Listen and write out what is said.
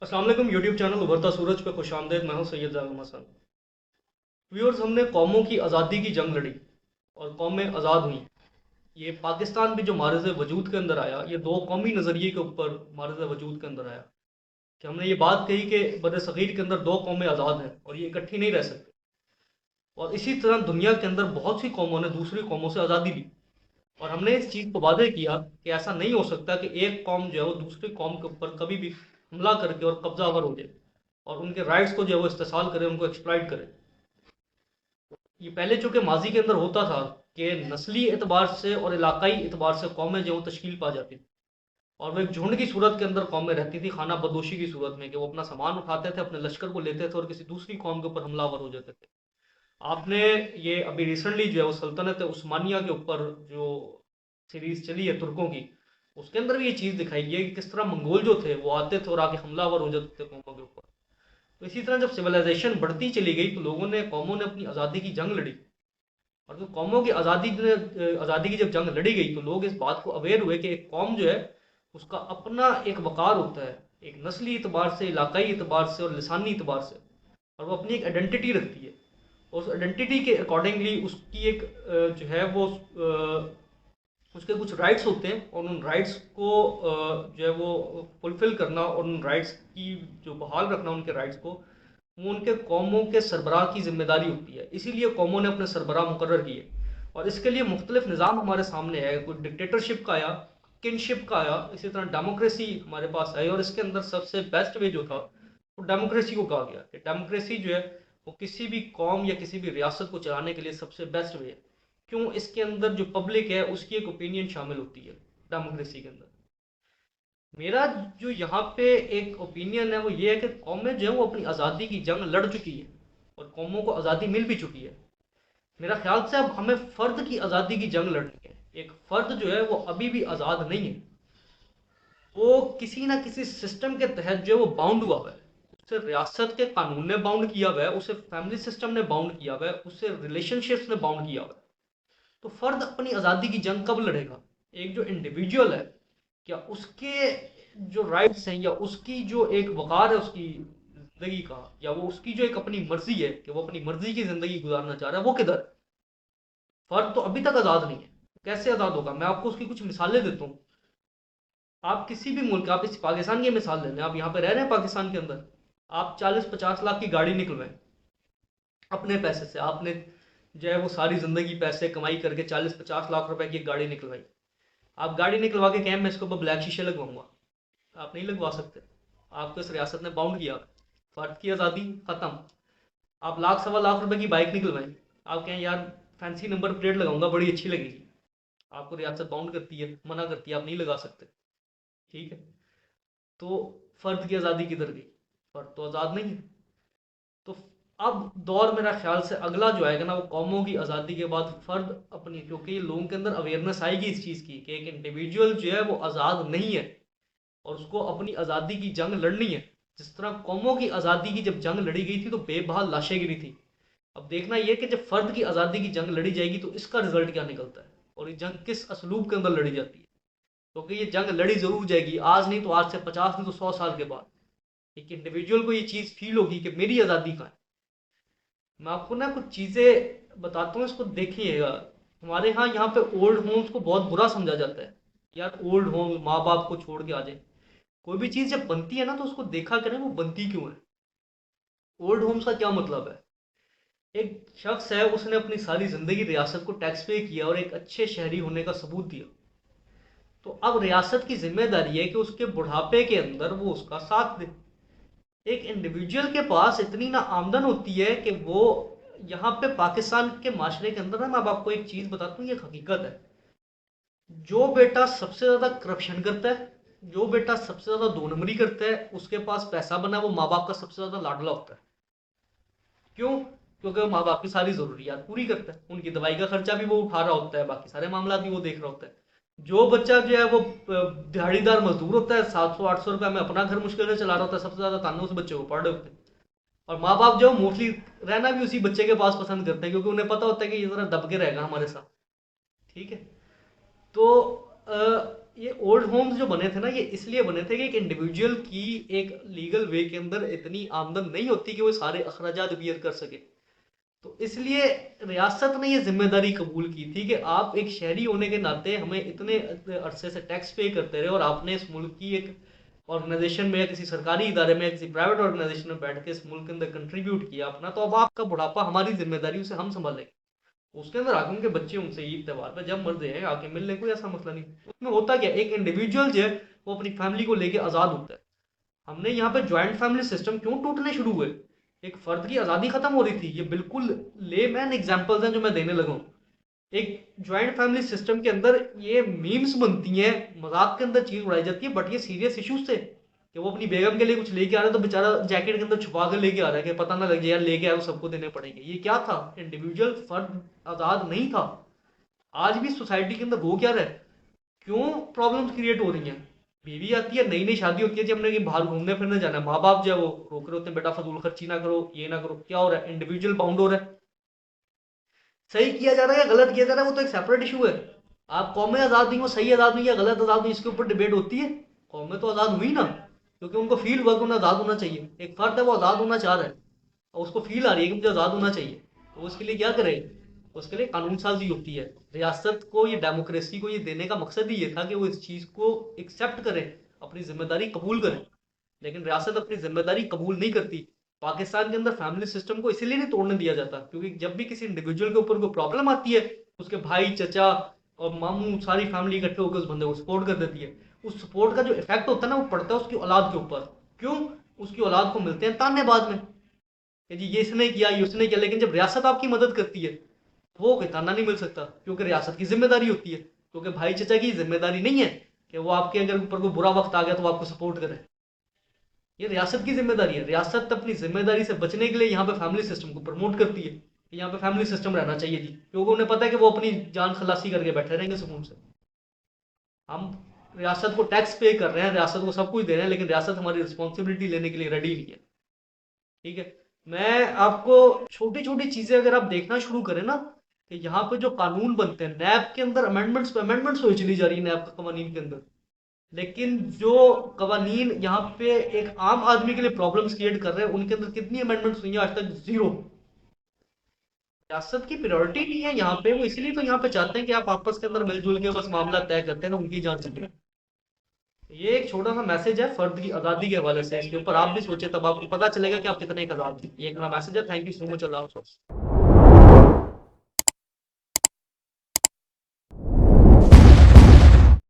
अस्सलाम वालेकुम YouTube channel उभरता सूरज पे खुशामदेद। मैं हूं सैयद जावेद हसन। व्यूअर्स, हमने कौमों की आज़ादी की जंग लड़ी और कौमें आज़ाद हुई। ये पाकिस्तान भी जो मारज़ वजूद के अंदर आया, ये दो कौमी नज़रिए के ऊपर मारज़ वजूद के अंदर आया कि हमने ये बात कही कि बर सग़ीर के अंदर दो कौमें आज़ाद हैं और ये इकट्ठी नहीं रह सकती। और इसी तरह दुनिया के अंदर बहुत सी कौमों ने दूसरी कौमों से आज़ादी ली और हमने इस चीज़ को वादे किया कि ऐसा नहीं हो सकता कि एक कौम जो है वो दूसरी कौम के ऊपर कभी भी हमला करके और कब्जावर हो जाए और उनके राइट्स को जो है वो इस्तेसाल करे, उनको एक्सप्लॉइट करे। ये पहले चूंकि माजी के अंदर होता था कि नस्ली एतबार से और इलाकाई एतबार से कौमें जो तश्कील पा जाती थी और वो एक झुंड की सूरत के अंदर कौमें रहती थी, खाना बदोशी की सूरत में, कि वो अपना सामान उठाते थे, अपने लश्कर को लेते थे और किसी दूसरी कौम के ऊपर हमलावर हो जाते थे। आपने ये अभी रिसेंटली जो है वो सल्तनत उस्मानिया के ऊपर जो सीरीज चली है तुर्कों की, उसके अंदर भी ये चीज़ दिखाई गई है कि किस तरह मंगोल जो थे वो आते थे और आके हमलावर हो जाते थे कौमों के ऊपर। तो इसी तरह जब सिविलाइजेशन बढ़ती चली गई तो लोगों ने, कौमों ने अपनी आज़ादी की जंग लड़ी। और जो कौमों की आज़ादी की जब जंग लड़ी गई तो लोग इस बात को अवेयर हुए कि एक कौम जो है उसका अपना एक वक़ार होता है, एक नस्ली एतबार से, इलाकाई एतबार से और लिसानी एतबार से, और वो अपनी एक आइडेंटिटी रखती है। और उस आइडेंटिटी के अकॉर्डिंगली उसकी एक जो है वो उसके कुछ राइट्स होते हैं और उन राइट्स को जो है वो फुलफ़िल करना और उन राइट्स की जो बहाल रखना, उनके राइट्स को, वो उनके कौमों के सरबराह की ज़िम्मेदारी होती है। इसीलिए कौमों ने अपने सरबराह मुकर्रर किए और इसके लिए मुख्तलिफ निज़ाम हमारे सामने है। कोई डिक्टेटरशिप का आया, किनशिप का आया, इसी तरह डेमोक्रेसी हमारे पास आई और इसके अंदर सबसे बेस्ट वे जो था वो डेमोक्रेसी को कहा गया कि डेमोक्रेसी जो है वो किसी भी कौम या किसी भी रियासत को चलाने के लिए सबसे बेस्ट वे है। क्यों? इसके अंदर जो पब्लिक है उसकी एक ओपिनियन शामिल होती है डेमोक्रेसी के अंदर। मेरा जो यहाँ पे एक ओपिनियन है वो ये है कि कौमें जो है वो अपनी आज़ादी की जंग लड़ चुकी है और कौमों को आज़ादी मिल भी चुकी है। मेरा ख्याल से अब हमें फ़र्द की आज़ादी की जंग लड़नी है। एक फ़र्द जो है वो अभी भी आज़ाद नहीं है, वो किसी ना किसी सिस्टम के तहत जो है वो बाउंड हुआ हुआ है। उसे रियासत के कानून ने बाउंड किया हुआ है, उसे फैमिली सिस्टम ने बाउंड किया हुआ है, उसे रिलेशनशिप्स ने बाउंड किया हुआ है। तो फ़र्द अपनी आज़ादी की जंग कब लड़ेगा? एक जो इंडिविजुअल है, क्या उसके जो राइट्स हैं या उसकी जो एक वक़ार है उसकी ज़िंदगी का, या वो उसकी जो एक अपनी मर्ज़ी है कि वो अपनी मर्ज़ी की ज़िंदगी गुज़ारना चाह रहा है, वो किधर है? फ़र्द तो अभी तक आज़ाद नहीं है। कैसे आज़ाद होगा? मैं आपको उसकी कुछ मिसालें देता हूँ। आप किसी भी मुल्क, आप इस पाकिस्तान की मिसाल ले लें, आप यहाँ पे रह रहे हैं पाकिस्तान के अंदर, आप 40-50 लाख की गाड़ी निकलवाएं अपने पैसे से। आपने जो है वो सारी ज़िंदगी पैसे कमाई करके 40-50 लाख रुपए की एक गाड़ी निकलवाई। आप गाड़ी निकलवा के कहें मैं इसके ऊपर ब्लैक शीशे लगवाऊंगा, आप नहीं लगवा सकते। आपको इस रियासत ने बाउंड किया। फर्द की आज़ादी ख़त्म। आप लाख सवा लाख रुपए की बाइक निकलवाएं, आप कहें यार फैंसी नंबर प्लेट लगाऊंगा, बड़ी अच्छी लगेगी, आपको रियासत बाउंड करती है, मना करती है, आप नहीं लगा सकते। ठीक है, तो फ़र्द की आज़ादी किधर गई? फ़र्द तो आज़ाद नहीं है। तो अब दौर मेरा ख्याल से अगला जो आएगा ना वो कौमों की आज़ादी के बाद फ़र्द अपनी, क्योंकि लोगों के अंदर अवेयरनेस आएगी इस चीज़ की कि एक इंडिविजुअल जो है वो आज़ाद नहीं है और उसको अपनी आज़ादी की जंग लड़नी है। जिस तरह कौमों की आज़ादी की जब जंग लड़ी गई थी तो बेबहाल लाशें गिरी थी। अब देखना यह कि जब फ़र्द की आज़ादी की जंग लड़ी जाएगी तो इसका रिजल्ट क्या निकलता है और ये जंग किस असलूब के अंदर लड़ी जाती है। क्योंकि ये जंग लड़ी ज़रूर जाएगी, आज नहीं तो आज से 50 नहीं तो 100 साल के बाद एक इंडिविजुअल को ये चीज़ फील होगी कि मेरी आज़ादी कहाँ है। मैं आपको ना कुछ चीज़ें बताता हूँ, इसको देखिएगा। हमारे यहाँ पे ओल्ड होम्स को बहुत बुरा समझा जाता है। यार ओल्ड होम, माँ बाप को छोड़ के आ जाए। कोई भी चीज़ जब बनती है ना तो उसको देखा करें वो बनती क्यों है। ओल्ड होम्स का क्या मतलब है? एक शख्स है, उसने अपनी सारी ज़िंदगी रियासत को टैक्स पे किया और एक अच्छे शहरी होने का सबूत दिया। तो अब रियासत की जिम्मेदारी है कि उसके बुढ़ापे के अंदर वो उसका साथ दे। एक इंडिविजुअल के पास इतनी ना आमदन होती है कि वो यहाँ पे पाकिस्तान के माशरे के अंदर ना, मैं अब आपको एक चीज़ बताता हूँ, ये हकीकत है। जो बेटा सबसे ज़्यादा करप्शन करता है, जो बेटा सबसे ज़्यादा दो नंबरी करता है, उसके पास पैसा बना, वो माँ बाप का सबसे ज़्यादा लाडला होता है। क्यों? क्योंकि वो माँ बाप की सारी ज़रूरियात पूरी करता है, उनकी दवाई का खर्चा भी वो उठा रहा होता है, बाकी सारे मामला भी वो देख रहा होता है। जो बच्चा जो है वो दिहाड़ीदार मजदूर होता है, 700-800 रुपये में अपना घर मुश्किल से चला रहा होता है, सबसे ज़्यादा ताने उस बच्चे को पड़ रहे होते हैं। और माँ बाप जो मोस्टली रहना भी उसी बच्चे के पास पसंद करते हैं, क्योंकि उन्हें पता होता है कि ये ज़रा दब के रहेगा हमारे साथ। ठीक है, तो ये ओल्ड होम्स जो बने थे ना, ये इसलिए बने थे कि एक इंडिविजुअल की एक लीगल वे के अंदर इतनी आमदन नहीं होती कि वो सारे अखराजात बियर कर सके। तो इसलिए रियासत ने ये जिम्मेदारी कबूल की थी कि आप एक शहरी होने के नाते हमें इतने अरसे से टैक्स पे करते रहे, और आपने इस मुल्क की एक ऑर्गेनाइजेशन में या किसी सरकारी इदारे में या किसी प्राइवेट ऑर्गेनाइजेशन में बैठ के इस मुल्क के अंदर कंट्रीब्यूट किया अपना, तो अब आपका बुढ़ापा हमारी जिम्मेदारी से हम संभालेंगे। उसके अंदर आगे उनके बच्चे उनसे ईद त्योहार पे जब मर्जी है आके मिलने, कोई ऐसा मसला नहीं। उसमें होता क्या, एक इंडिविजुअल जो है वो अपनी फैमिली को लेके आज़ाद होता है। हमने यहाँ पे ज्वाइंट फैमिली सिस्टम क्यों टूटने शुरू हुए, एक फर्द की आज़ादी खत्म हो रही थी। ये बिल्कुल लेमैन एग्जांपल्स हैं जो मैं देने लगा हूँ। एक ज्वाइंट फैमिली सिस्टम के अंदर ये मीम्स बनती हैं, मजाक के अंदर चीज उड़ाई जाती है, बट ये सीरियस इश्यूज थे कि वो अपनी बेगम के लिए कुछ लेके आ रहा है तो बेचारा जैकेट के अंदर छुपा कर लेके आ रहा है कि पता ना लग जाए यार लेके आया तो सबको देने पड़ेंगे। ये क्या था, इंडिविजुअल फर्द आजाद नहीं था। आज भी सोसाइटी के अंदर हो क्या रहा है, क्यों प्रॉब्लम्स क्रिएट हो रही हैं। बीवी आती है, नई नई शादी होती है, जब हमने कहीं बाहर घूमने फिरने जाना है, माँ बाप जो है वो रोक रहे होते हैं, बेटा फजूल खर्ची ना करो, ये ना करो। क्या हो रहा है, इंडिविजुअल बाउंड हो रहा है। सही किया जा रहा है या गलत किया जा रहा है वो तो एक सेपरेट इशू है। आप कौमें आज़ाद हुई, वो सही आज़ाद हुई या गलत आज़ाद हुई, इसके ऊपर डिबेट होती है। कौमें तो आज़ाद हुई ना, क्योंकि उनको फील हुआ कि उन्हें आज़ाद होना चाहिए। एक फर्द है वो आज़ाद होना चाह रहा है और उसको फील आ रही है कि मुझे आज़ाद होना चाहिए, तो उसके लिए क्या करे, उसके लिए कानून साजी होती है। रियासत को ये डेमोक्रेसी को ये देने का मकसद ही ये था कि वो इस चीज़ को एक्सेप्ट करे, अपनी जिम्मेदारी कबूल करे। लेकिन रियासत अपनी जिम्मेदारी कबूल नहीं करती। पाकिस्तान के अंदर फैमिली सिस्टम को इसीलिए नहीं तोड़ने दिया जाता, क्योंकि जब भी किसी इंडिविजुअल के ऊपर कोई प्रॉब्लम आती है, उसके भाई चचा और मामू सारी फैमिली इकट्ठे होकर उस बंदे को सपोर्ट कर देती है। उस सपोर्ट का जो इफेक्ट होता है ना, वो पड़ता है उसकी औलाद के ऊपर। क्यों, उसकी औलाद को मिलते हैं ताने बाद में कि जी ये इसने किया, ये उसने किया। लेकिन जब रियासत आपकी मदद करती है, वो कोई ताना नहीं मिल सकता, क्योंकि रियासत की जिम्मेदारी होती है। क्योंकि भाई चचा की जिम्मेदारी नहीं है कि वो आपके अगर ऊपर कोई बुरा वक्त आ गया तो वो आपको सपोर्ट करे। ये रियासत की जिम्मेदारी है। रियासत अपनी जिम्मेदारी से बचने के लिए यहाँ पे फैमिली सिस्टम को प्रमोट करती है कि यहाँ पे फैमिली सिस्टम रहना चाहिए जी, क्योंकि उन्हें पता है कि वो अपनी जान खलासी करके बैठे रहेंगे सुकून से। हम रियासत को टैक्स पे कर रहे हैं, रियासत को सब कुछ दे रहे हैं, लेकिन रियासत हमारी रिस्पॉन्सिबिलिटी लेने के लिए रेडी नहीं है। ठीक है, मैं आपको छोटी छोटी चीजें अगर आप देखना शुरू करें ना, कि यहाँ पे जो कानून बनते हैं नैब के अंदर, अमेंडमेंट्स हो चली जा रही है नैब के कवानीन के अंदर, लेकिन जो कवानीन यहाँ पे एक आम आदमी के लिए प्रॉब्लम्स क्रिएट कर रहे हैं उनके अंदर कितनी अमेंडमेंट्स हुई हैं आज तक, जीरो। सियासत की प्रायोरिटी नहीं है यहाँ पे, वो इसीलिए तो यहाँ पे चाहते हैं कि आप आपस के अंदर मिलजुल के बस मामला तय करते हैं ना, उनकी जान छूटे। ये एक छोटा सा मैसेज है फर्द की आजादी के हवाले से, इसके ऊपर आप भी सोचे तब आपको पता चलेगा कि आप कितने एक आजाद हैं। ये एक मैसेज है। थैंक यू सो मच, अल्लाह हाफ़िज़।